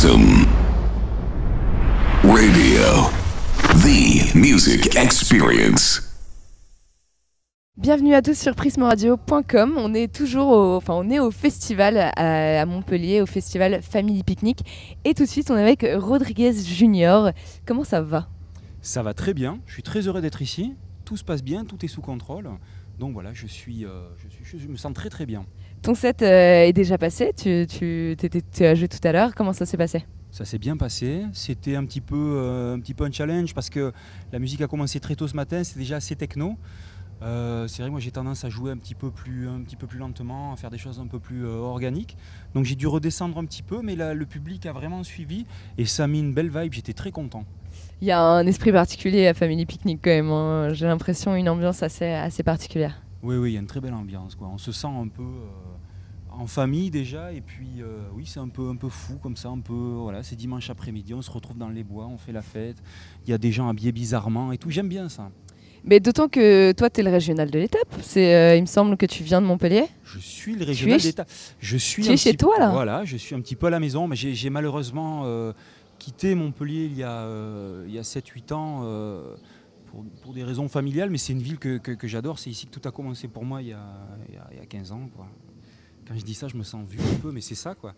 Prism Radio, the music experience. Bienvenue à tous sur prismradio.com. On est toujours au festival à Montpellier, au festival Family Picnic. Et tout de suite, on est avec Rodriguez Junior. Comment ça va ? Ça va très bien. Je suis très heureux d'être ici. Tout se passe bien, tout est sous contrôle. Donc voilà, je me sens très très bien. Ton set est déjà passé. Tu as joué tout à l'heure. Comment ça s'est passé ? Ça s'est bien passé. C'était un petit peu un challenge parce que la musique a commencé très tôt ce matin. C'était déjà assez techno. C'est vrai que moi j'ai tendance à jouer un petit peu plus lentement, à faire des choses un peu plus organiques. Donc j'ai dû redescendre un petit peu, mais là, le public a vraiment suivi et ça a mis une belle vibe. J'étais très content. Il y a un esprit particulier à Family Picnic quand même. Hein. J'ai l'impression une ambiance assez particulière. Oui, il y a une très belle ambiance, quoi. On se sent un peu en famille déjà, et puis oui, c'est un peu fou comme ça, voilà, c'est dimanche après-midi, on se retrouve dans les bois, on fait la fête, il y a des gens habillés bizarrement et tout, j'aime bien ça. Mais d'autant que toi, tu es le régional de l'étape. Il me semble que tu viens de Montpellier. Je suis le régional d'étape. Tu es chez toi, là ? Voilà, je suis un petit peu à la maison, mais j'ai malheureusement quitté Montpellier il y a 7-8 ans pour des raisons familiales, mais c'est une ville que j'adore. C'est ici que tout a commencé pour moi il y a 15 ans, quoi. Quand je dis ça, je me sens vieux un peu, mais c'est ça, quoi.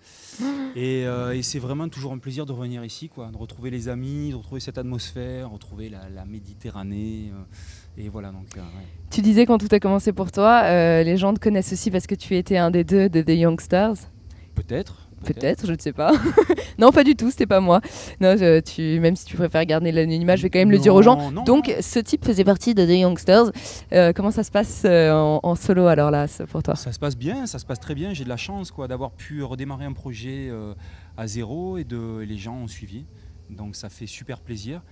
Et c'est vraiment toujours un plaisir de revenir ici, quoi, de retrouver les amis, de retrouver cette atmosphère, retrouver la Méditerranée. Et voilà, donc. Ouais. Tu disais quand tout a commencé pour toi, les gens te connaissent aussi parce que tu étais un des deux de The Youngsters. Peut-être, je ne sais pas. Non, pas du tout, c'était pas moi. Non, même si tu préfères garder l'anonymat, je vais quand même le dire aux gens. Donc, ce type faisait partie de The Youngsters. Comment ça se passe en solo alors là, pour toi ? Ça se passe bien, ça se passe très bien. J'ai de la chance, quoi, d'avoir pu redémarrer un projet à zéro et les gens ont suivi. Donc, ça fait super plaisir.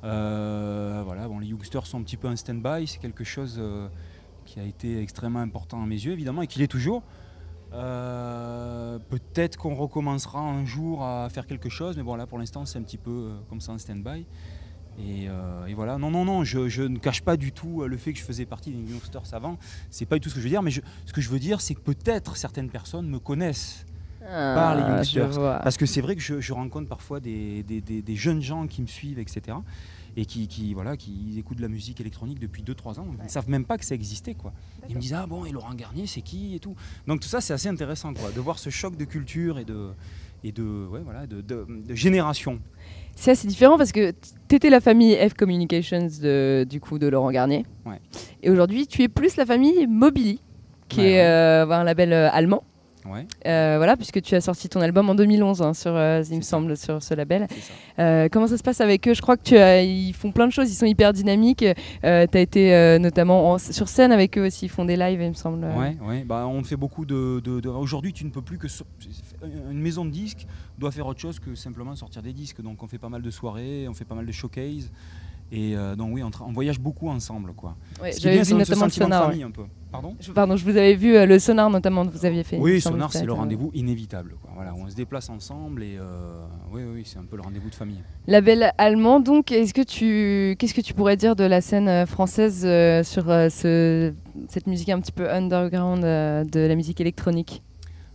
Voilà, bon, les Youngsters sont un petit peu un stand-by. C'est quelque chose qui a été extrêmement important à mes yeux, évidemment, et qui l'est toujours. Peut-être qu'on recommencera un jour à faire quelque chose, mais bon là pour l'instant c'est un petit peu comme ça en stand-by et voilà, non, je ne cache pas du tout le fait que je faisais partie des Youngsters avant, c'est pas du tout ce que je veux dire, mais ce que je veux dire c'est que peut-être certaines personnes me connaissent par les Youngsters, parce que c'est vrai que je rencontre parfois des jeunes gens qui me suivent, etc. Et qui écoutent de la musique électronique depuis 2-3 ans, ils ne savent même pas que ça existait, quoi. Ils me disent ah bon, et Laurent Garnier c'est qui et tout. Donc tout ça c'est assez intéressant, quoi, de voir ce choc de culture et de génération. C'est assez différent parce que tu étais la famille F Communications de Laurent Garnier. Ouais. Et aujourd'hui tu es plus la famille Mobily, qui est un label allemand. Ouais. Voilà, puisque tu as sorti ton album en 2011 hein, il me semble, sur ce label. Comment ça se passe avec eux ? Je crois que ils font plein de choses, ils sont hyper dynamiques. Tu as été notamment sur scène avec eux aussi, ils font des lives, il me semble. Ouais. Bah, on fait beaucoup Aujourd'hui, tu ne peux plus que une maison de disques doit faire autre chose que simplement sortir des disques. Donc, on fait pas mal de soirées, on fait pas mal de showcases. Et donc oui, on voyage beaucoup ensemble, quoi. Ouais, j'avais vu notamment le Sonar. Famille, un peu. Pardon, je vous avais vu le Sonar notamment que vous aviez fait. Oui, Sonar, c'est le rendez-vous inévitable, quoi. Voilà, on se déplace ensemble et oui, c'est un peu le rendez-vous de famille. Label allemand, donc qu'est-ce que tu pourrais dire de la scène française sur cette musique un petit peu underground de la musique électronique ?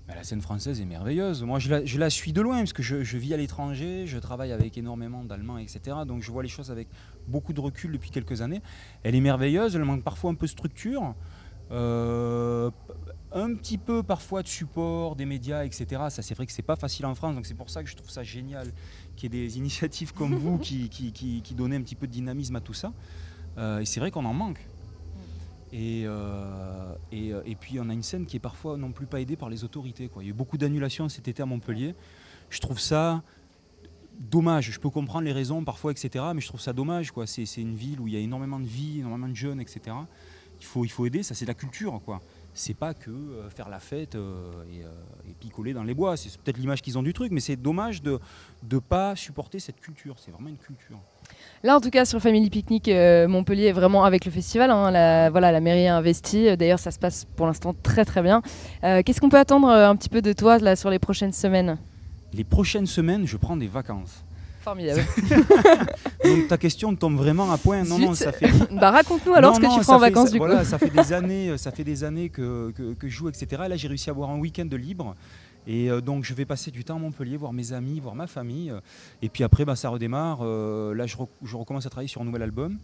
La scène française est merveilleuse. Moi, je la suis de loin parce que je vis à l'étranger, je travaille avec énormément d'Allemands, etc. Donc, je vois les choses avec beaucoup de recul depuis quelques années. Elle est merveilleuse, elle manque parfois un peu de structure, un petit peu parfois de support des médias, etc. Ça, c'est vrai que c'est pas facile en France. Donc, c'est pour ça que je trouve ça génial qu'il y ait des initiatives comme vous qui donnaient un petit peu de dynamisme à tout ça. Et c'est vrai qu'on en manque. Et puis on a une scène qui est parfois non plus pas aidée par les autorités, quoi. Il y a eu beaucoup d'annulations cet été à Montpellier. Je trouve ça dommage. Je peux comprendre les raisons parfois, etc. Mais je trouve ça dommage, quoi. C'est une ville où il y a énormément de vie, énormément de jeunes, etc. Il faut aider, ça c'est la culture, quoi. C'est pas que faire la fête et picoler dans les bois. C'est peut-être l'image qu'ils ont du truc, mais c'est dommage de ne pas supporter cette culture. C'est vraiment une culture. Là, en tout cas, sur Family Picnic, Montpellier est vraiment avec le festival. Hein, la mairie a investi. D'ailleurs, ça se passe pour l'instant très très bien. Qu'est-ce qu'on peut attendre un petit peu de toi là, sur les prochaines semaines ? Les prochaines semaines, je prends des vacances. Formidable. Donc ta question tombe vraiment à point. Non, ça fait. Bah raconte-nous alors ce que tu prends en vacances du coup. Voilà, ça fait des années que je joue, etc. Et là, j'ai réussi à avoir un week-end de libre. Et donc je vais passer du temps à Montpellier, voir mes amis, voir ma famille. Et puis après, ça redémarre. Là, je recommence à travailler sur un nouvel album.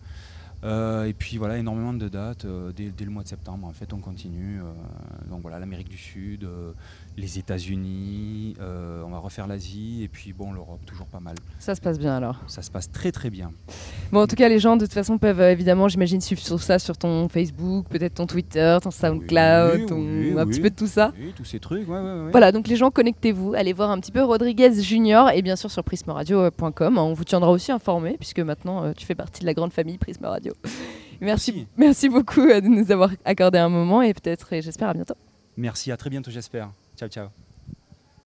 Et puis voilà, énormément de dates dès le mois de septembre. En fait, on continue. Donc voilà, l'Amérique du Sud, les États-Unis, on va refaire l'Asie et puis l'Europe, toujours pas mal. Ça se passe bien alors. Ça se passe très très bien. Bon, en tout cas, les gens de toute façon peuvent évidemment, j'imagine, suivre ça sur ton Facebook, peut-être ton Twitter, ton SoundCloud, un petit peu de tout ça. Oui, tous ces trucs. Ouais. Voilà, donc les gens, connectez-vous, allez voir un petit peu Rodriguez Junior et bien sûr sur prismaradio.com. On vous tiendra aussi informé puisque maintenant tu fais partie de la grande famille Prisma Radio. Merci beaucoup de nous avoir accordé un moment et peut-être, j'espère, à bientôt. Merci, à très bientôt, j'espère. Ciao.